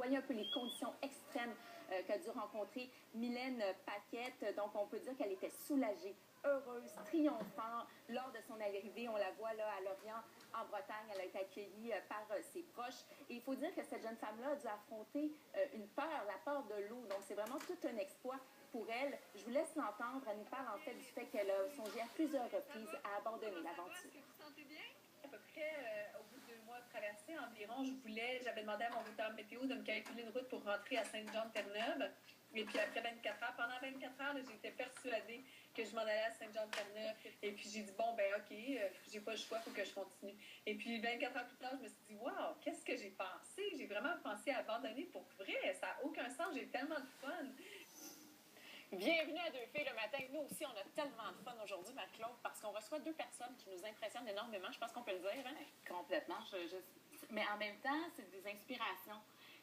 voyez un peu les conditions extrêmes qu'a dû rencontrer Mylène Paquette. Donc, on peut dire qu'elle était soulagée, heureuse, triomphante lors de son arrivée. On la voit là à Lorient, en Bretagne. Elle a été accueillie par ses proches. Et il faut dire que cette jeune femme-là a dû affronter une peur, la peur de l'eau. Donc, c'est vraiment tout un exploit pour elle. Je vous laisse l'entendre. Elle nous parle en fait du fait qu'elle a songé à plusieurs reprises à abandonner l'aventure. Vous vous sentez bien? À peu près au bout de 2 mois de traversée environ, j'avais demandé à mon routeur météo de me calculer une route pour rentrer à Saint-Jean-de-Terre-Neuve. Et puis après 24 heures, pendant 24 heures, j'étais persuadée que je m'en allais à Saint-Jean-de-Terre-Neuve. Et puis j'ai dit, bon, ben ok, j'ai pas le choix, il faut que je continue. Et puis 24 heures plus tard, je me suis dit, wow, qu'est-ce que j'ai pensé? J'ai vraiment pensé à abandonner pour vrai. Ça n'a aucun sens, j'ai tellement de fun. Bienvenue à Deux filles le matin. Nous aussi, on a tellement de fun aujourd'hui, Marie-Claude, parce qu'on reçoit deux personnes qui nous impressionnent énormément. Je pense qu'on peut le dire. Hein? Complètement. Mais en même temps, c'est des inspirations.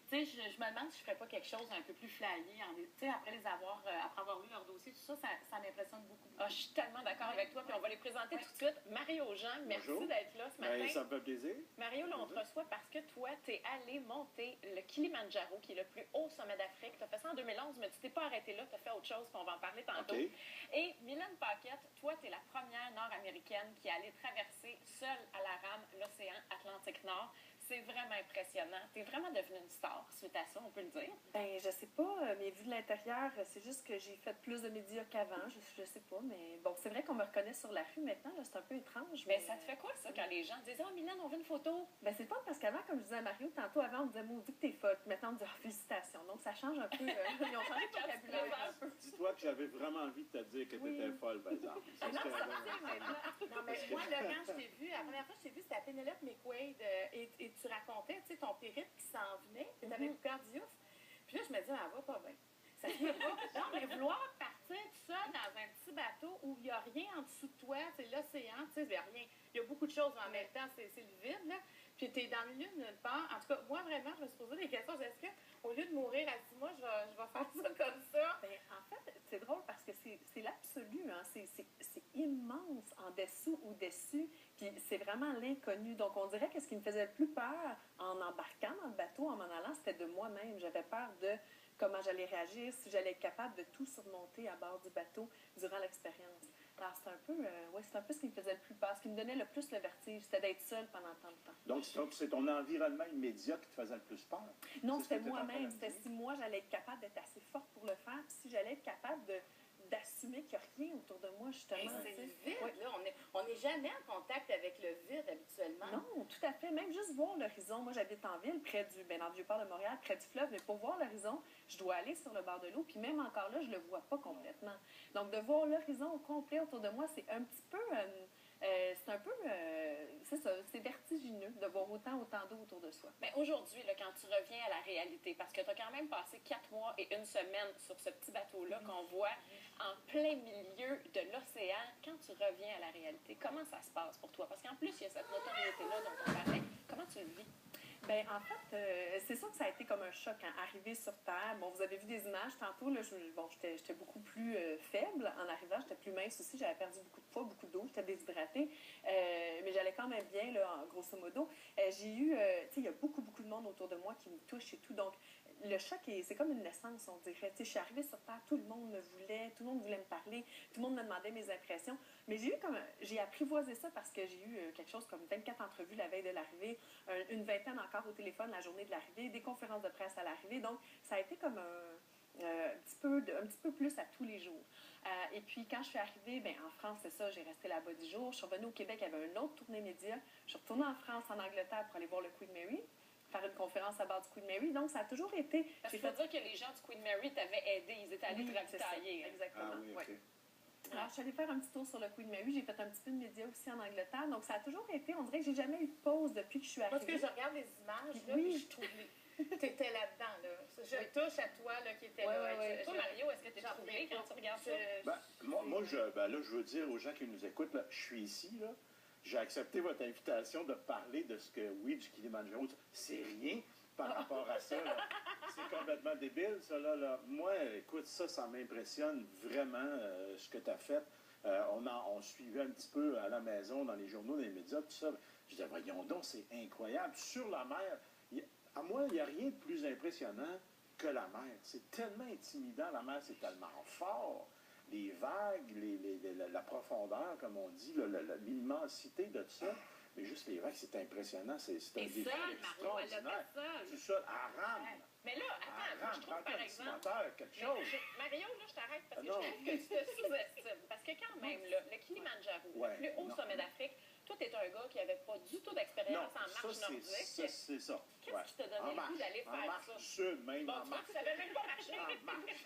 Tu sais, je me demande si je ferais pas quelque chose un peu plus flyé. Tu sais, après avoir lu leur dossier, tout ça, ça m'impressionne beaucoup. Ah, je suis tellement d'accord avec toi, puis on va les présenter tout de suite. Mario Jean, merci d'être là ce matin. Ben, ça me fait plaisir. Mario, là, on te reçoit parce que toi, tu es allé monter le Kilimandjaro, qui est le plus haut sommet d'Afrique. Tu as fait ça en 2011, mais tu t'es pas arrêté là, tu as fait autre chose, puis on va en parler tantôt. Okay. Et Mylène Paquette, toi, tu es la première nord-américaine qui est allée traverser seule à la rame l'océan Atlantique Nord. C'est vraiment impressionnant. Tu es vraiment devenue une star suite à ça, on peut le dire. Ben, je sais pas, mais vu de l'intérieur, c'est juste que j'ai fait plus de médias qu'avant. Je sais pas, mais bon, c'est vrai qu'on me reconnaît sur la rue maintenant, c'est un peu étrange. Mais ça te fait quoi, ça, quand les gens disent « Ah, oh, Mylène, on veut une photo? » Ben, c'est pas parce qu'avant, comme je disais à Mario, tantôt avant, on disait « Maudit que t'es folle ». Maintenant, on dit « félicitations ». Donc, ça change un peu. Ils ont changé de vocabulaire un peu. Dis-toi que j'avais vraiment envie de te dire que t'étais folle, par exemple. Ça, Non, mais moi, là, quand je t'ai vu, la première fois que je t'ai vu, c'était à Penelope McQuaid et tu racontais, tu sais, ton périple qui s'en venait, tu avais le cœur Diouf. Puis là, je me disais, elle va pas bien. Ça se peut pas. Non, mais vouloir partir tout seul dans un petit bateau où il n'y a rien en dessous de toi, c'est l'océan, tu sais, il n'y a rien. Il y a beaucoup de choses, mais en même temps, c'est le vide, là. Puis tu es dans le milieu de nulle part. En tout cas, moi, vraiment, je me suis posé des questions. Est-ce qu'au lieu de mourir à 6 mois, je vais faire ça comme ça? Ben, en fait, c'est drôle parce que c'est l'absolu. Hein. C'est immense en dessous ou dessus. Puis c'est vraiment l'inconnu. Donc, on dirait que ce qui me faisait le plus peur en embarquant dans le bateau, en m'en allant, c'était de moi-même. J'avais peur de comment j'allais réagir, si j'allais être capable de tout surmonter à bord du bateau durant l'expérience. Alors, c'est un peu ce qui me faisait le plus peur. Ce qui me donnait le plus le vertige, c'était d'être seule pendant tant de temps. Donc, c'est ton environnement immédiat qui te faisait le plus peur? Non, c'était moi-même. C'était si moi, j'allais être capable d'être assez forte pour le faire, puis si j'allais être capable d'assumer qu'il n'y a rien autour de moi, justement. C'est le vide, là. On n'est jamais en contact avec le vide, habituellement. Non, tout à fait. Même juste voir l'horizon. Moi, j'habite en ville, dans le Vieux-Port de Montréal, près du fleuve, mais pour voir l'horizon, je dois aller sur le bord de l'eau, puis même encore là, je le vois pas complètement. Donc, de voir l'horizon au complet autour de moi, c'est un petit peu... c'est ça, c'est vertigineux de voir autant d'eau autour de soi. Mais aujourd'hui, là, quand tu reviens à la réalité, parce que tu as quand même passé 4 mois et 1 semaine sur ce petit bateau-là qu'on voit en plein milieu de l'océan, quand tu reviens à la réalité, comment ça se passe pour toi? Parce qu'en plus, il y a cette notoriété-là dont on parlait. Comment tu le vis? Ben en fait, c'est sûr que ça a été comme un choc, hein, arriver sur Terre. Bon, vous avez vu des images tantôt, là, j'étais beaucoup plus faible en arrivant, j'étais plus mince aussi, j'avais perdu beaucoup de poids, beaucoup d'eau, j'étais déshydratée, mais j'allais quand même bien, là, grosso modo. J'ai eu, tu sais, il y a beaucoup de monde autour de moi qui me touche et tout, donc le choc, c'est comme une naissance, on dirait. Tu sais, je suis arrivée sur Terre, tout le monde me voulait, tout le monde voulait me parler, tout le monde me demandait mes impressions, mais j'ai apprivoisé ça parce que j'ai eu quelque chose comme 24 entrevues la veille de l'arrivée, une vingtaine encore au téléphone la journée de l'arrivée, des conférences de presse à l'arrivée, donc ça a été comme un petit peu plus à tous les jours. Et puis quand je suis arrivée, ben, en France, c'est ça, j'ai resté là-bas 10 jours, je suis revenue au Québec, il y avait une autre tournée média, je suis retournée en France, en Angleterre pour aller voir le Queen Mary, faire une conférence à bord du Queen Mary, donc ça a toujours été... Parce qu'il faut dire que les gens du Queen Mary t'avaient aidé, ils étaient allés te ravitailler. Exactement, Ah, oui, okay. Ouais. Alors, je suis allée faire un petit tour sur le Queen Mary. J'ai fait un petit peu de médias aussi en Angleterre. Donc, ça a toujours été... On dirait que j'ai jamais eu de pause depuis que je suis arrivée. Parce que je regarde les images, là, puis je trouve... T'étais là-dedans, là. Je touche à toi, là, qui était là. Toi, Mario, est-ce que t'es troublé quand tu regardes ça? Moi, je veux dire aux gens qui nous écoutent, là, je suis ici, là. J'ai accepté votre invitation de parler de ce que, oui, du Kilimandjaro, c'est rien par rapport à ça. C'est complètement débile, ça, là. Moi, écoute, ça m'impressionne vraiment, ce que tu as fait. On suivait un petit peu à la maison, dans les journaux, dans les médias, tout ça. Je disais, voyons donc, c'est incroyable. Sur la mer, À moi, il n'y a rien de plus impressionnant que la mer. C'est tellement intimidant, la mer, c'est tellement fort. Les vagues, la profondeur, comme on dit, l'immensité de ça. Mais juste les vagues, c'est impressionnant. C'est un Et défi seule, Mario, elle l'a extraordinaire. fait seule. C'est ça, à rame. Mais là, attends, moi, je trouve, par exemple... Quelque chose. Mario, là, je t'arrête parce que Non. je trouve que tu te sous-estimes. Parce que quand même, là, le Kilimanjaro, Ouais, le plus haut non. sommet d'Afrique, toi, t'es un gars qui n'avait pas du tout d'expérience en marche nordique. C'est ça. Qu'est-ce qui t'a donné le goût d'aller faire en marche ça? du sud, même Bon, en tu vois, marche. tu savais même pas marcher. En marche.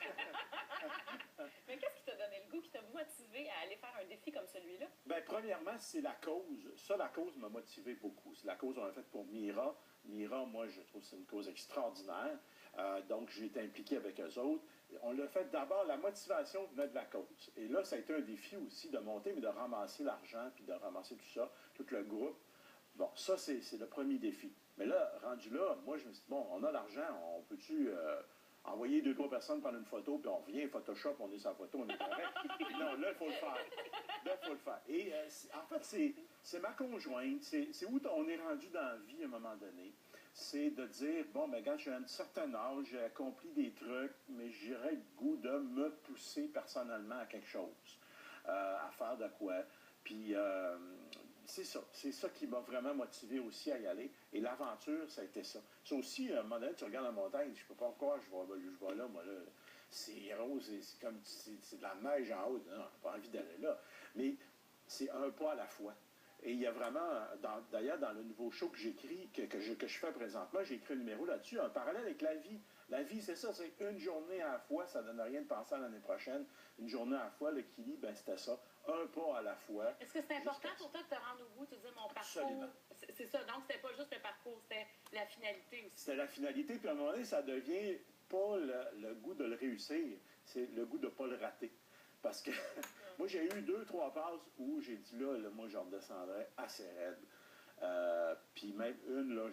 Mais qu'est-ce qui t'a donné le goût, qui t'a motivé à aller faire un défi comme celui-là? Ben, premièrement, c'est la cause. Ça, la cause m'a motivé beaucoup. C'est la cause qu'on a faite pour Mira. Mira, moi, je trouve que c'est une cause extraordinaire. Donc, j'ai été impliqué avec eux autres. On l'a fait d'abord, la motivation venait de la cause. Et là, ça a été un défi aussi de monter, mais de ramasser l'argent, puis de ramasser tout ça, tout le groupe. Bon, ça, c'est le premier défi. Mais là, rendu là, moi, je me suis dit, bon, on a l'argent, on peut-tu envoyer 2-3 personnes prendre une photo, puis on vient, Photoshop, on est sans photo, on est correct. Non, là, il faut le faire. Là, il faut le faire. Et en fait, c'est ma conjointe, c'est où on est rendu dans la vie à un moment donné. C'est de dire, bon, ben, quand j'ai un certain âge, j'ai accompli des trucs, mais j'aurais le goût de me pousser personnellement à quelque chose, à faire de quoi. Puis, c'est ça qui m'a vraiment motivé aussi à y aller. Et l'aventure, ça a été ça. Ça aussi, à un moment donné, tu regardes la montagne, je ne peux pas croire, je vais là, moi, là. C'est rose, c'est comme, c'est de la neige en haut. Non, j'ai pas envie d'aller là. Mais c'est un pas à la fois. Et il y a vraiment, d'ailleurs, dans le nouveau show que j'écris, que je fais présentement, j'ai écrit un numéro là-dessus, un parallèle avec la vie. La vie, c'est ça, c'est une journée à la fois, ça ne donne rien de penser à l'année prochaine. Une journée à la fois, le Kili, ben c'était ça, un pas à la fois. Est-ce que c'est important pour toi de te rendre au bout, de dire mon parcours? Absolument. C'est ça, donc c'était pas juste le parcours, c'était la finalité aussi. C'était la finalité, puis à un moment donné, ça devient pas le goût de le réussir, c'est le goût de ne pas le rater. Parce que moi, j'ai eu 2-3 phases où j'ai dit là, moi, je redescendrais assez raide. Puis même une, là,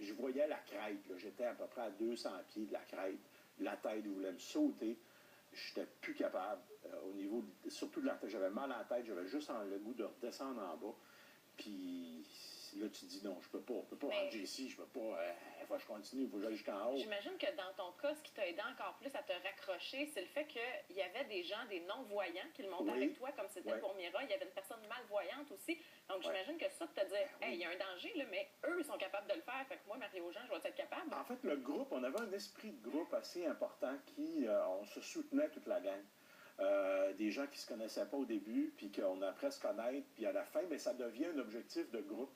je voyais la crête, là, j'étais à peu près à 200 pieds de la crête. La tête voulait me sauter. Je n'étais plus capable au niveau, surtout de la tête. J'avais mal à la tête, j'avais juste le goût de redescendre en bas. Puis là, tu te dis non, je peux pas rentrer ici, je peux pas, il faut que je continue, il faut que j'aille jusqu'en haut. J'imagine que dans ton cas, ce qui t'a aidé encore plus à te raccrocher, c'est le fait qu'il y avait des gens, des non-voyants qui le montaient avec toi, comme c'était pour Mira. Il y avait une personne malvoyante aussi. Donc, j'imagine que ça, de te dire, hey, il y a un danger, là, mais eux, ils sont capables de le faire. Fait que moi, Mario-Jean, je vais être capable. En fait, le groupe, on avait un esprit de groupe assez important qui, on se soutenait toute la gang. Des gens qui ne se connaissaient pas au début, puis qu'on apprend à se connaître, puis à la fin, mais ça devient un objectif de groupe.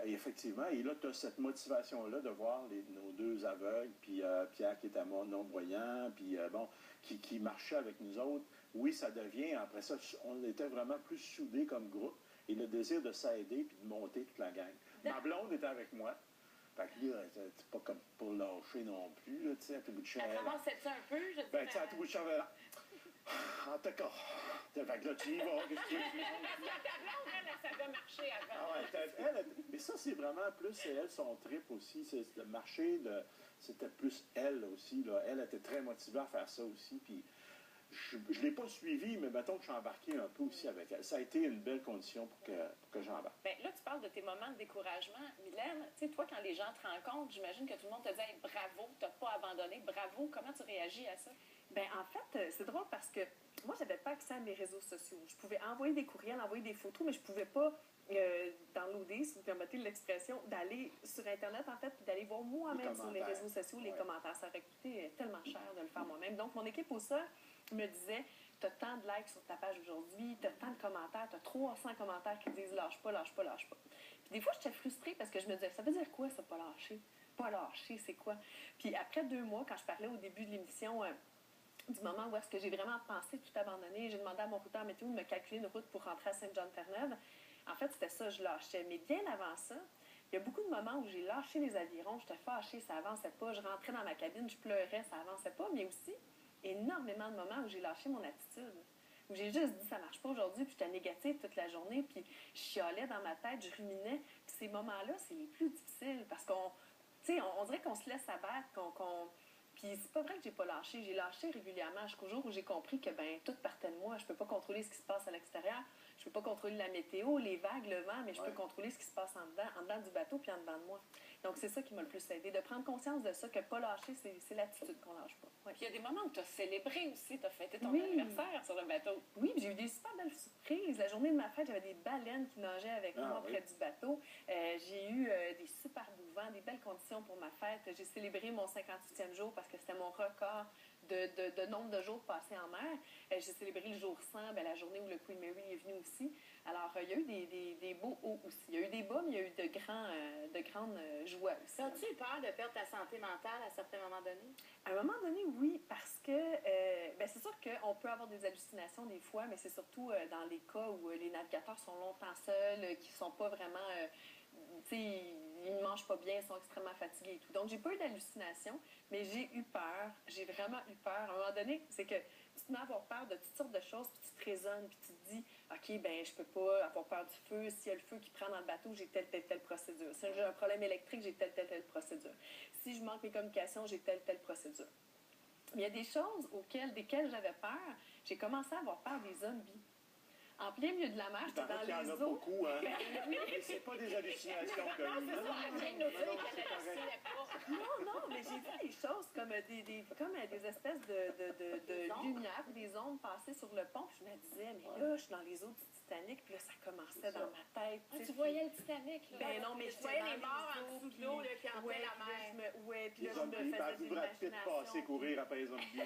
Et effectivement, et là, tu as cette motivation-là de voir nos deux aveugles, puis Pierre qui était non-voyant, puis bon, qui marchait avec nous autres. Oui, ça devient, après ça, on était vraiment plus soudés comme groupe, et le désir de s'aider, puis de monter toute la gang. Ma blonde était avec moi. Fait que là, c'est pas comme pour lâcher non plus, là, tu sais, à tout bout de champ. Ça commençait-tu un peu, je Ben, tu sais, à tout bout de champ, en tout cas, fait que là, tu y vas, qu'est-ce que tu veux? Ta blonde, elle savait marcher avant. Ah ouais, mais ça, c'est vraiment plus, c'est elle, son trip aussi. C'est le marché, c'était plus elle aussi. Là. Elle était très motivée à faire ça aussi. Puis je ne l'ai pas suivi, mais mettons que je suis embarqué un peu aussi avec elle. Ça a été une belle condition pour que j'embarque. Bien, là, tu parles de tes moments de découragement. Mylène, tu sais, toi, quand les gens te rencontrent, j'imagine que tout le monde te dit hey, bravo, tu n'as pas abandonné, bravo. Comment tu réagis à ça? Bien, en fait, c'est drôle parce que moi, j'avais pas accès à mes réseaux sociaux. Je pouvais envoyer des courriels, envoyer des photos, mais je pouvais pas downloader, si vous permettez l'expression, d'aller sur Internet, en fait, puis d'aller voir moi-même sur les réseaux sociaux les commentaires. Ça aurait coûté tellement cher de le faire moi-même. Donc, mon équipe au sol me disait tu as tant de likes sur ta page aujourd'hui, tu as tant de commentaires, tu as 300 commentaires qui disent lâche pas, lâche pas, lâche pas. Puis des fois, j'étais frustrée parce que je me disais ça veut dire quoi, ça, pas lâcher? Pas lâcher, c'est quoi? Puis après 2 mois, quand je parlais au début de l'émission, du moment où est-ce que j'ai vraiment pensé tout abandonner, j'ai demandé à mon routeur météo de me calculer une route pour rentrer à Saint-Jean-de-Terre-Neuve. En fait, c'était ça, je lâchais. Mais bien avant ça, il y a beaucoup de moments où j'ai lâché les avirons, j'étais fâchée, ça avançait pas, je rentrais dans ma cabine, je pleurais, ça avançait pas, mais aussi énormément de moments où j'ai lâché mon attitude, où j'ai juste dit ça marche pas aujourd'hui, puis j'étais négative toute la journée, puis je chialais dans ma tête, je ruminais. Puis ces moments-là, c'est les plus difficiles parce qu'on, tu sais, on dirait qu'on se laisse abattre, Puis c'est pas vrai que j'ai pas lâché. J'ai lâché régulièrement jusqu'au jour où j'ai compris que ben tout partait de moi. Je peux pas contrôler ce qui se passe à l'extérieur. Je peux pas contrôler la météo, les vagues, le vent, mais je peux contrôler ce qui se passe en dedans du bateau puis en dedans de moi. Donc, c'est ça qui m'a le plus aidé, de prendre conscience de ça, que pas lâcher, c'est l'attitude qu'on lâche pas. Ouais. Puis il y a des moments où tu as célébré aussi, tu as fêté ton Oui. anniversaire sur le bateau. Oui, puis j'ai eu des super belles surprises. La journée de ma fête, j'avais des baleines qui nageaient avec moi oui. près du bateau. J'ai eu des super beaux vents, des belles conditions pour ma fête. J'ai célébré mon 58e jour parce que c'était mon record de nombre de jours passés en mer. J'ai célébré le jour 100, la journée où le Queen Mary est venu aussi. Alors, il y a eu des beaux hauts aussi. Il y a eu des bas, mais il y a eu de grandes joies aussi. As-tu eu peur de perdre ta santé mentale à certains moments donnés? À un moment donné, oui, parce que c'est sûr qu'on peut avoir des hallucinations des fois, mais c'est surtout dans les cas où les navigateurs sont longtemps seuls, qui ne sont pas vraiment... tu sais, ils ne mangent pas bien, ils sont extrêmement fatigués et tout. Donc, j'ai pas eu d'hallucination, mais j'ai eu peur. J'ai vraiment eu peur. À un moment donné, c'est que tu te mets à avoir peur de toutes sortes de choses, puis tu te raisonnes, puis tu te dis, OK, ben je peux pas avoir peur du feu. S'il y a le feu qui prend dans le bateau, j'ai telle procédure. Si j'ai un problème électrique, j'ai telle procédure. Si je manque mes communications, j'ai telle procédure. Mais il y a des choses desquelles j'avais peur. J'ai commencé à avoir peur des zombies. En plein milieu de la mer, j'étais dans Il y en les a eaux. beaucoup, hein? Mais c'est pas des hallucinations que Non, mais j'ai vu des choses comme des espèces de lumière, des ondes passer sur le pont. Puis je me disais, mais là, je suis dans les eaux du Titanic, puis là, ça commençait dans ma tête. Ah, tu voyais le Titanic, là? Ben non, mais je voyais les morts en dessous de l'eau là, qui hantaient ouais, la mer. Puis là, je me zombies, faisais des Brad Pitt imaginations. passer courir après les zombies. Oui,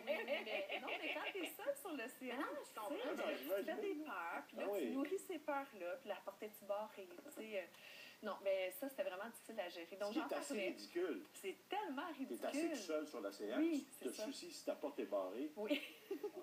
mais non, mais quand t'es seul sur l'océan, Non, je comprends. tu fais des peurs, puis là, Ah oui. tu nourris ces peurs-là, puis la portée-tu barrée, tu sais. Non, mais ça, c'était vraiment difficile à gérer. Donc, Ce qui j'en est assez parlais. ridicule. C'est tellement Tu es ridicule. assez tout seul sur l'océan. Oui, Tu te c'est ça. soucies si ta porte est barrée. Oui,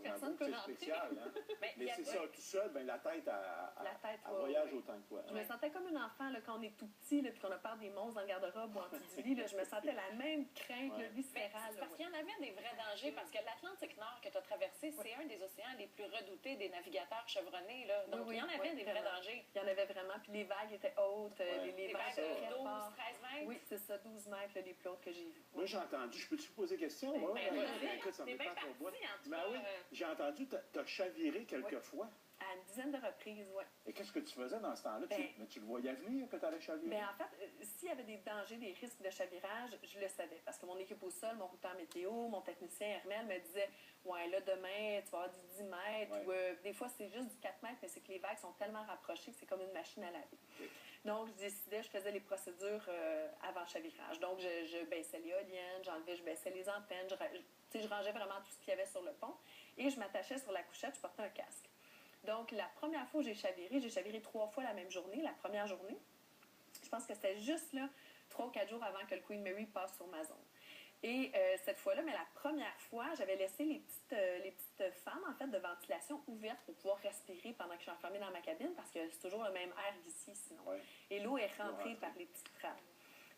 personne peut C'est rentrer. spécial, hein? Mais c'est ça, tout seul, la tête, elle ouais, voyage ouais. autant que toi. Je me sentais comme un enfant là, quand on est tout petit, là, puis qu'on a peur des monstres dans le garde-robe ou en dessous du lit. Là, je me sentais la même crainte Ouais. là, viscérale. C'est parce qu'il y en avait des vrais dangers, parce que l'Atlantique Nord que tu as traversé, c'est un des océans les plus redoutés des navigateurs chevronnés. Là. Donc, il y en avait des vrais vraiment. dangers. Il y en avait vraiment. Puis les vagues étaient hautes. Ouais. Les Des vagues vagues étaient de très 12, fortes. 13 mètres. Oui, c'est ça, 12 mètres, là, les plus hautes que j'ai vues. Moi, j'ai entendu, je peux-tu poser question, moi? Ben, vas-y. Écoute, ça me T'es bien passe au bout. parti, en tout Ben cas. oui, j'ai entendu, t'as chaviré quelques fois. À une dizaine de reprises, oui. Et qu'est-ce que tu faisais dans ce temps-là? Ben- Mais tu le voyais venir que tu allais chavirer? Mais en fait, s'il y avait des dangers, des risques de chavirage, je le savais. Parce que mon équipe au sol, mon routeur météo, mon technicien Hermel me disait ouais, là, demain, tu vas avoir du 10 mètres. Ouais. Ou des fois, c'est juste du 4 mètres, mais c'est que les vagues sont tellement rapprochées que c'est comme une machine à laver. Ok. Donc, je décidais, je faisais les procédures avant le chavirage. Donc, je baissais l'éolienne, je baissais les antennes, je rangeais vraiment tout ce qu'il y avait sur le pont. Et je m'attachais sur la couchette, je portais un casque. Donc, la première fois où j'ai chaviré 3 fois la même journée, la première journée. Je pense que c'était juste là, 3 ou 4 jours avant que le Queen Mary passe sur ma zone. Et cette fois-là, mais la première fois, j'avais laissé les petites fans, en fait, de ventilation ouvertes pour pouvoir respirer pendant que je suis enfermée dans ma cabine, parce que c'est toujours le même air d'ici, sinon. Ouais. Et l'eau est rentrée par les petites trappes.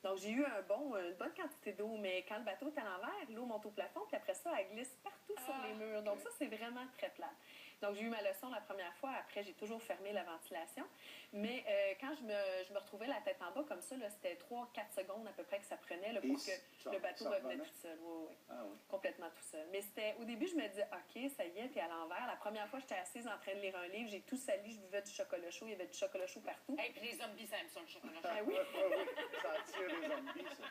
Donc, j'ai eu une bonne quantité d'eau, mais quand le bateau est à l'envers, l'eau monte au plafond, puis après ça, elle glisse partout sur les murs. Donc, ça, c'est vraiment très plate. Donc, j'ai eu ma leçon la première fois. Après, j'ai toujours fermé la ventilation. Mais quand je me retrouvais la tête en bas comme ça, là, c'était 3-4 secondes à peu près que ça prenait là, pour que le bateau revenait tout seul. Oui. Ah oui. Complètement tout seul. Mais au début, je me disais, OK, ça y est, t'es à l'envers. La première fois, j'étais assise en train de lire un livre. J'ai tout sali, je buvais du chocolat chaud. Il y avait du chocolat chaud partout. Et puis les zombies, ça aime ça, le chocolat chaud. Ah oui. Oui. Ça attire les zombies, ça.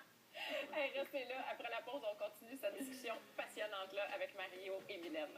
Hey, restez là. Après la pause, on continue cette discussion passionnante là avec Mario et Mylène.